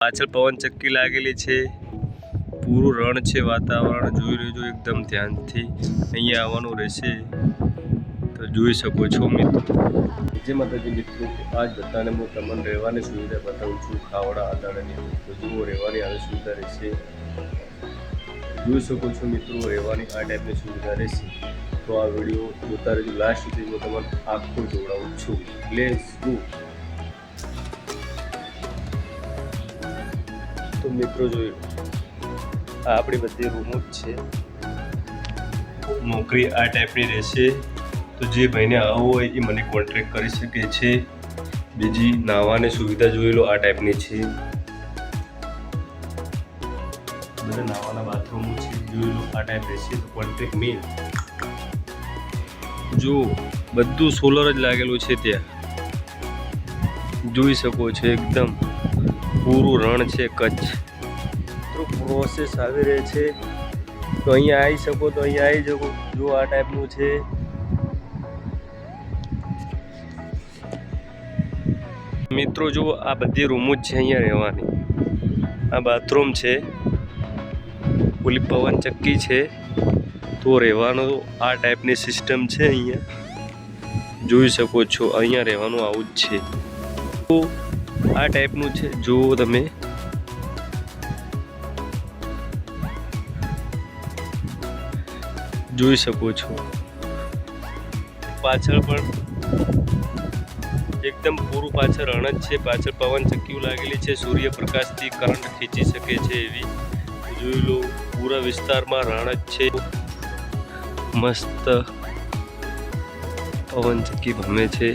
પાછળ પવન ચક્કી લાગેલી છે, પૂરું રણ છે, વાતાવરણ જોઈ લેજો એકદમ ધ્યાનથી. અહીંયા આવવાનું રહેશે તો જોઈ શકો છો મિત્રો. જે માતાજી મિત્રો, આજ બધાને હું તમને રહેવાની સુવિધા બતાવું છું. ખાવડા આદારની તો જુઓ રહેવાની આવી સુવિધા રહેશે. જોઈ શકો છો મિત્રો, રહેવાની આ ટાઈપની સુવિધા રહેશે. તો આ વિડીયો જોતા રહેજો લાસ્ટ સુધી. હું તમને આખો જોડાવું છું. Let's go. તો મિત્રો જોઈ લો, આ આપણી બધી રૂમો જ છે. નોકરી આ ટાઈપની રહેશે. તો જે ભાઈને આવવું હોય એ મને કોન્ટેક્ટ કરી શકે છે. બીજી નાહવાની સુવિધા જોઈ લો, આ ટાઈપની છે. બધા નાહવાના બાથરૂમો છે, જોઈ લો આ ટાઈપ રહેશે. તો કોન્ટેક્ટ મેલ. જો બધું સોલર જ લાગેલું છે ત્યાં, જોઈ શકો છો. એકદમ પૂરું રણ છે કચ્છ. તો પ્રોસેસ આવી રહી છે. તો અહીંયા આવી શકો તો અહીંયા આવી શકો. જો આ ટાઈપનું છે. મિત્રો જો આ બધી રૂમો જ છે અહીંયા રહેવાની. આ બાથરૂમ છે, ઓલી પવન ચક્કી છે. તો રહેવાનું આ ટાઈપની સિસ્ટમ છે અહીંયા, જોઈ શકો છો. અહીંયા રહેવાનું આવું જ છે. તો આ ટાઈપનું છે, જુઓ તમે. જોઈ શકો છો. પાછળ પણ એકદમ પૂરું પાછળ રણ જ છે. પાછળ પવન ચક્કીઓ લાગેલી છે, સૂર્યપ્રકાશથી કરંટ ખેંચી શકે છે એવી. જોઈ લો, પૂરા વિસ્તારમાં રણ જ છે. મસ્ત પવન ચક્કી ભમે છે.